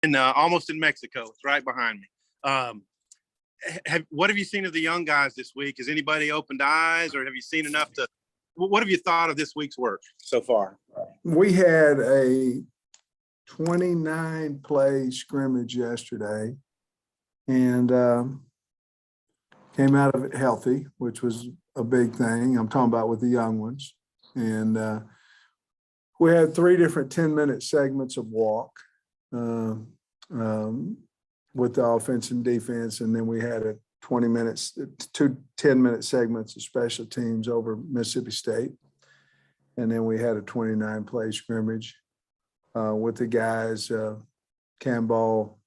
and almost in Mexico. It's right behind me. What have you seen of the young guys this week? Has anybody opened eyes, or have you seen enough to? What have you thought of this week's work so far? We had a 29 play scrimmage yesterday, and came out of it healthy, which was a big thing. I'm talking about with the young ones. And we had 3 different 10-minute segments of walk with the offense and defense. And then we had a 20 minutes, 2 10-minute segments of special teams over Mississippi State. And then we had a 29 play scrimmage with the guys. Campbell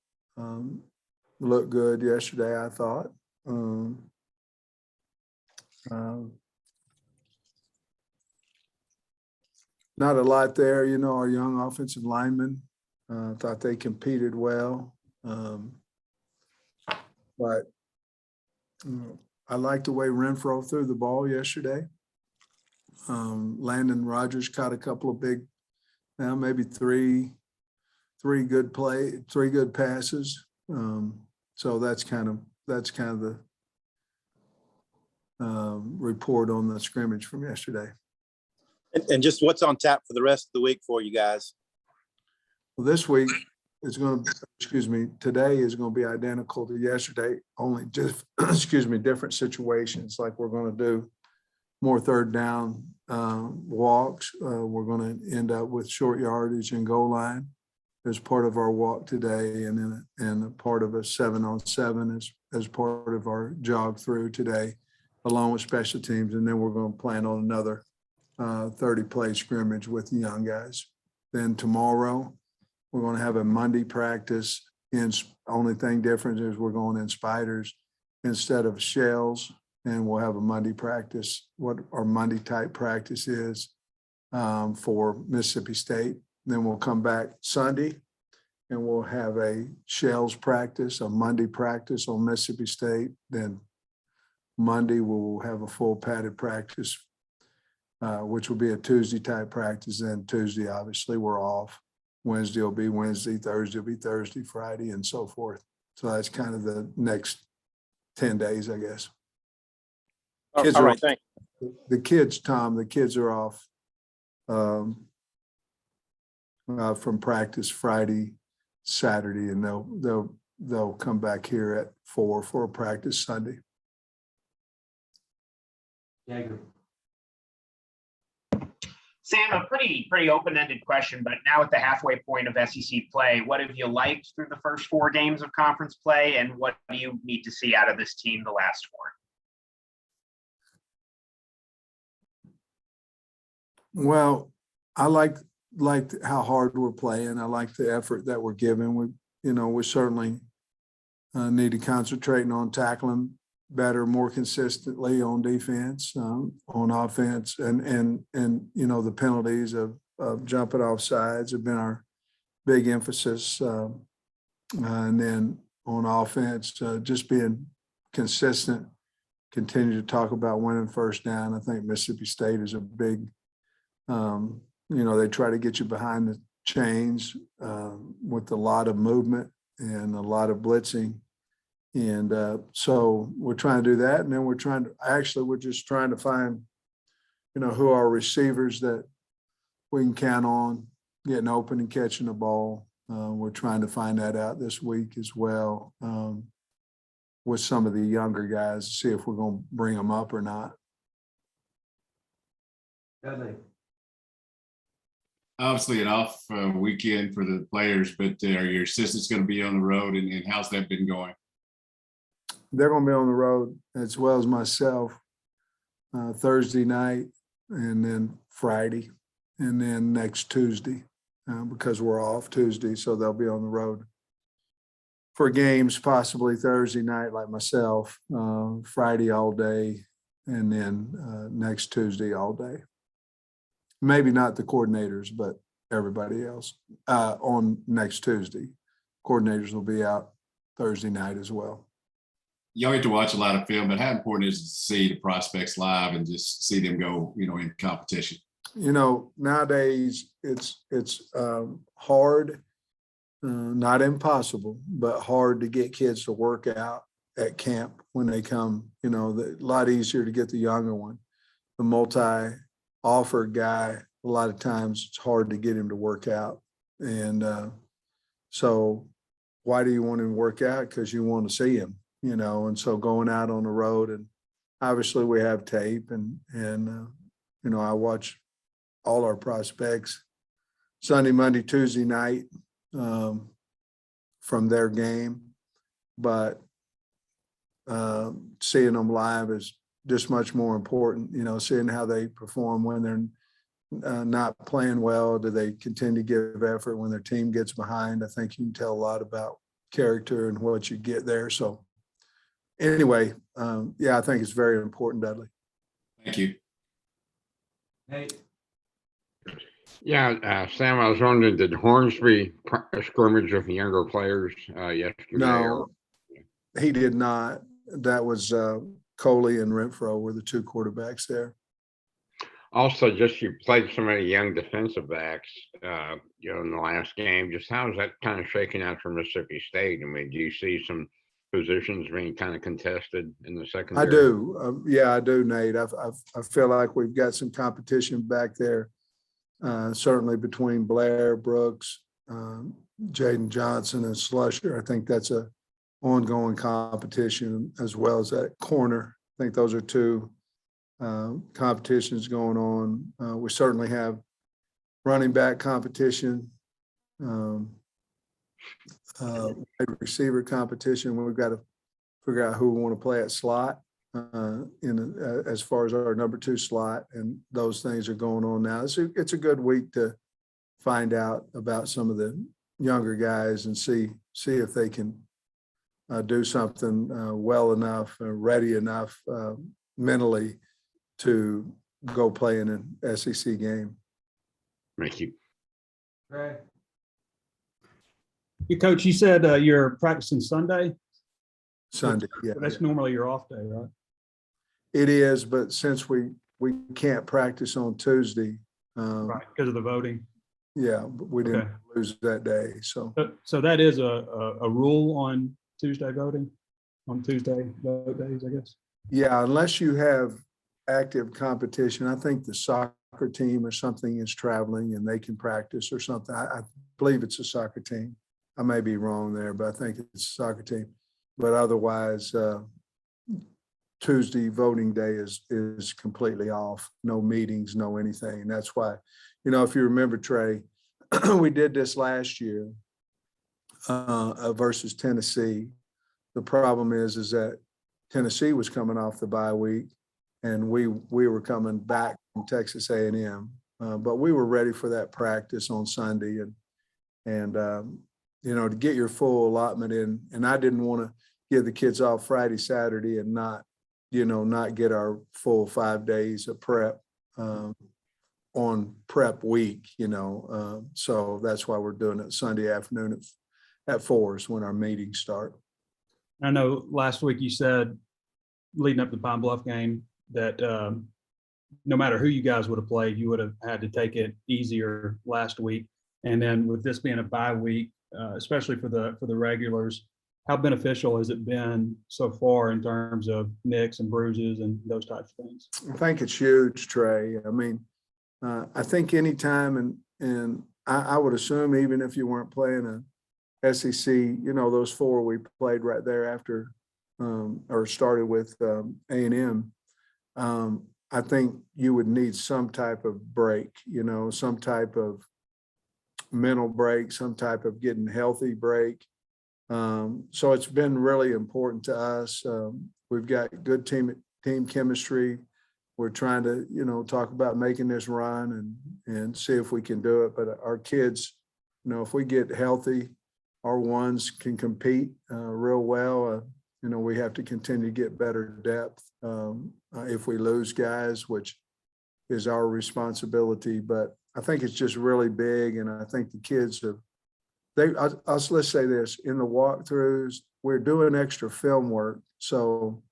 looked good yesterday, I thought. Not a lot there, our young offensive linemen, thought they competed well. But I liked the way Renfro threw the ball yesterday. Landon Rogers caught a couple of big, maybe three good passes. So that's kind of the report on the scrimmage from yesterday. And just what's on tap for the rest of the week for you guys? Well, this week is going to, today is going to be identical to yesterday, only just, different situations. Like we're going to do more third down walks. We're going to end up with short yardage and goal line as part of our walk today, and then a part of a 7-on-7 as part of our jog through today, along with special teams. And then we're going to plan on another 30 play scrimmage with the young guys. Then tomorrow we're going to have a Monday practice. Only thing different is we're going in spiders instead of shells, and we'll have a Monday practice, what our Monday type practice is for Mississippi State. Then we'll come back Sunday and we'll have a shells practice, a Monday practice on Mississippi State. Then Monday we'll have a full padded practice, which will be a Tuesday type practice. Then Tuesday, obviously, we're off. Wednesday will be Wednesday, Thursday will be Thursday, Friday, and so forth. So that's kind of the next 10 days, I guess. All right, thanks. The kids, Tom, the kids are off from practice Friday, Saturday, and they'll come back here at 4 for a practice Sunday. Sam, a pretty open-ended question, but now at the halfway point of SEC play, what have you liked through the first 4 games of conference play, and what do you need to see out of this team the last 4? Well, I liked how hard we're playing. I like the effort that we're giving. We certainly need to concentrate on tackling better, more consistently on defense, on offense, and the penalties of jumping off sides have been our big emphasis. And then on offense, just being consistent, continue to talk about winning first down. I think Mississippi State is a big, they try to get you behind the chains with a lot of movement and a lot of blitzing. And so we're trying to do that. And then we're just trying to find, who are receivers that we can count on getting open and catching the ball. We're trying to find that out this week as well with some of the younger guys to see if we're going to bring them up or not. Obviously an off weekend for the players, but are your assistants going to be on the road, and how's that been going? They're going to be on the road as well as myself Thursday night and then Friday and then next Tuesday because we're off Tuesday. So they'll be on the road for games, possibly Thursday night like myself, Friday all day, and then next Tuesday all day. Maybe not the coordinators, but everybody else on next Tuesday. Coordinators will be out Thursday night as well. Y'all get to watch a lot of film, but how important is it to see the prospects live and just see them go, in competition? Nowadays it's hard not impossible, but hard to get kids to work out at camp when they come. A lot easier to get the younger one. The multi-offer guy, a lot of times it's hard to get him to work out. And so why do you want him to work out? Because you want to see him, and so going out on the road, and obviously we have tape and I watch all our prospects Sunday, Monday, Tuesday night from their game, but seeing them live is just much more important, seeing how they perform when they're not playing well. Do they continue to give effort when their team gets behind? I think you can tell a lot about character and what you get there. So anyway, I think it's very important, Dudley. Thank you. Hey. Yeah, Sam, I was wondering, did Hornsby scrimmage with younger players yesterday? No, he did not. That was Coley and Renfro were the two quarterbacks there. Also, just you played so many young defensive backs, in the last game. Just how is that kind of shaking out for Mississippi State? I mean, do you see some positions being kind of contested in the secondary? I do. I do, Nate. I feel like we've got some competition back there. Certainly between Blair, Brooks, Jaden Johnson, and Slusher. I think that's a ongoing competition, as well as that corner. I think those are two competitions going on. We certainly have running back competition, wide receiver competition. We've got to figure out who we want to play at slot as far as our number 2 slot, and those things are going on now. It's a good week to find out about some of the younger guys and see if they can do something well enough, ready enough mentally to go play in an SEC game. Thank you. Right. Coach, you said you're practicing Sunday? Sunday, yeah. That's normally your off day, right? It is, but since we can't practice on Tuesday, Right, because of the voting. yeah, we didn't Okay. lose that day. So So that is a rule on Tuesday voting, on Tuesday vote days, I guess. yeah, unless you have active competition, I think the soccer team or something is traveling and they can practice or something. I believe it's a soccer team. I may be wrong there, but I think it's a soccer team. But otherwise, Tuesday voting day is completely off. No meetings, no anything. That's why, if you remember, Trey, we did this last year versus Tennessee. The problem is that Tennessee was coming off the bye week, and we were coming back from Texas A&M, but we were ready for that practice on Sunday, and to get your full allotment in. And I didn't want to give the kids off Friday, Saturday, and not get our full 5 days of prep on prep week. So that's why we're doing it Sunday afternoon at 4 is when our meetings start. I know last week you said, leading up to the Pine Bluff game, that no matter who you guys would have played, you would have had to take it easier last week. And then with this being a bye week, especially for the regulars, how beneficial has it been so far in terms of nicks and bruises and those types of things? I think it's huge, Trey. I mean, I think anytime, and I would assume even if you weren't playing a SEC, those 4 we played right there after or started with A&M, I think you would need some type of break, some type of mental break, some type of getting healthy break. So it's been really important to us. We've got good team chemistry. We're trying to, talk about making this run and see if we can do it. But our kids, if we get healthy, our ones can compete real well. We have to continue to get better depth. If we lose guys, which is our responsibility, but I think it's just really big. And I think the kids have, let's say this, in the walkthroughs, we're doing extra film work. So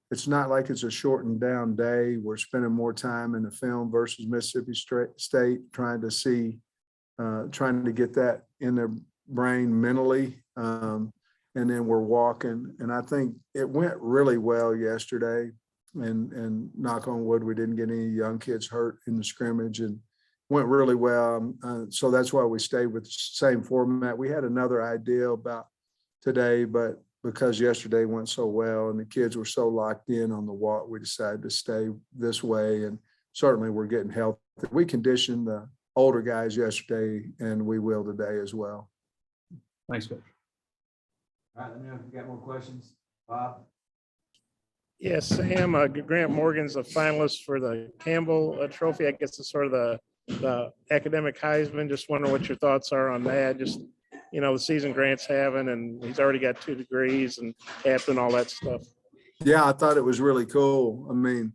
it's not like it's a shortened down day. We're spending more time in the film versus Mississippi State, trying to get that in their brain mentally. And then we're walking. And I think it went really well yesterday. And knock on wood, we didn't get any young kids hurt in the scrimmage and went really well. So that's why we stayed with the same format. We had another idea about today, but because yesterday went so well and the kids were so locked in on the walk, we decided to stay this way. And certainly we're getting healthy. We conditioned the older guys yesterday and we will today as well. Thanks, Coach. All right, let me know if you got more questions. Bob? Yes, Sam, Grant Morgan's a finalist for the Campbell Trophy. I guess it's sort of the academic Heisman. Just wondering what your thoughts are on that. Just, the season Grant's having, and he's already got 2 degrees and captain, all that stuff. Yeah, I thought it was really cool. I mean,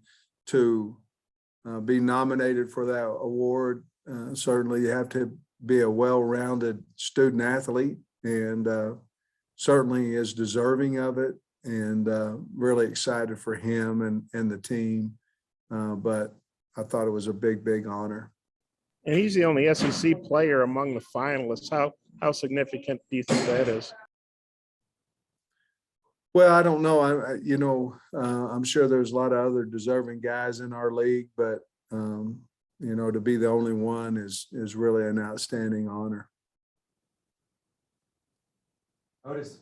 to be nominated for that award, certainly you have to be a well-rounded student athlete and certainly is deserving of it. And really excited for him and the team. But I thought it was a big, big honor. And he's the only SEC player among the finalists. How significant do you think that is? Well, I don't know. I'm sure there's a lot of other deserving guys in our league, but to be the only one is really an outstanding honor. Otis?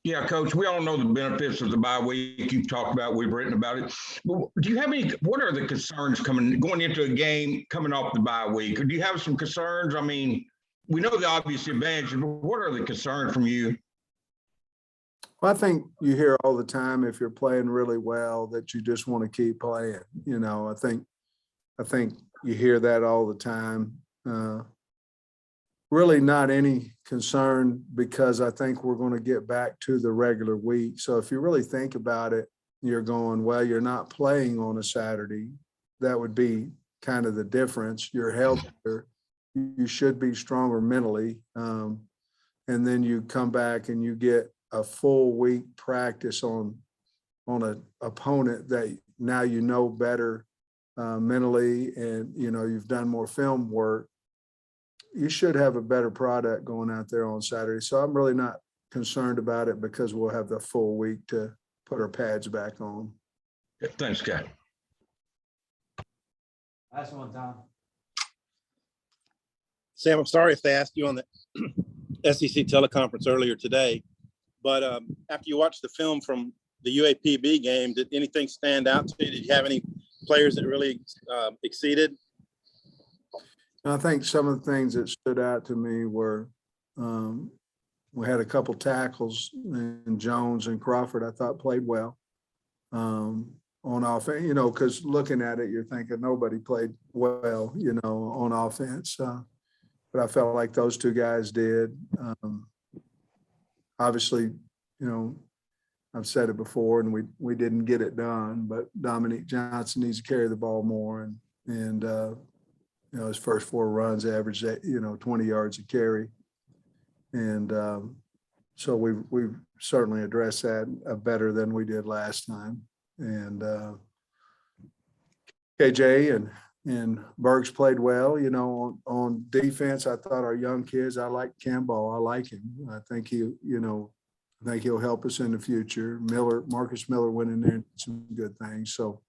Yeah, Coach, we all know the benefits of the bye week. You've talked about, we've written about it. But do you have what are the concerns going into a game coming off the bye week? Or do you have some concerns? I mean, we know the obvious advantages, but what are the concerns from you? Well, I think you hear all the time, if you're playing really well, that you just want to keep playing. I think you hear that all the time. Really not any concern because I think we're going to get back to the regular week. So if you really think about it, you're going, well, you're not playing on a Saturday. That would be kind of the difference. You're healthier. You should be stronger mentally. And then you come back and you get a full week practice on an opponent that now better mentally, and you've done more film work. You should have a better product going out there on Saturday. So I'm really not concerned about it because we'll have the full week to put our pads back on. Yeah, thanks, Scott. Last one, Tom. Sam, I'm sorry if they asked you on the SEC teleconference earlier today, but after you watched the film from the UAPB game, did anything stand out to you? Did you have any players that really exceeded? I think some of the things that stood out to me were we had a couple tackles, and Jones and Crawford I thought played well on offense, because looking at it, you're thinking nobody played well, on offense. But I felt like those 2 guys did. Obviously, I've said it before and we didn't get it done, but Dominique Johnson needs to carry the ball more and his first 4 runs averaged 20 yards a carry. And so we've certainly addressed that better than we did last time. And KJ and Burks played well, on defense. I thought our young kids, I like Campbell. I like him. I think he'll help us in the future. Marcus Miller went in there and did some good things. So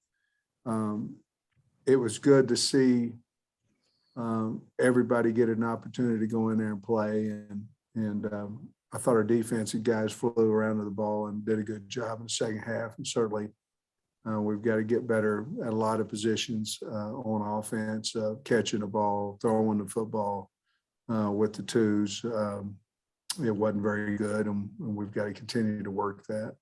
it was good to see everybody get an opportunity to go in there and play. And I thought our defensive guys flew around to the ball and did a good job in the second half. And certainly we've got to get better at a lot of positions on offense, catching the ball, throwing the football with the twos. It wasn't very good, and we've got to continue to work that.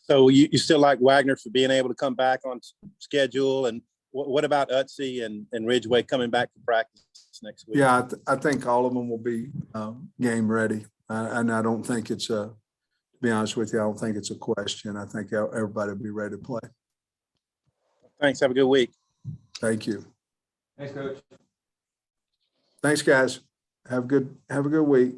So you still like Wagner for being able to come back on schedule, and what about Utsey and Ridgeway coming back to practice next week? Yeah, I think all of them will be game ready, and I don't think it's to be honest with you, I don't think it's a question. I think everybody will be ready to play. Thanks. Have a good week. Thank you. Thanks, Coach. Thanks, guys. Have a good week.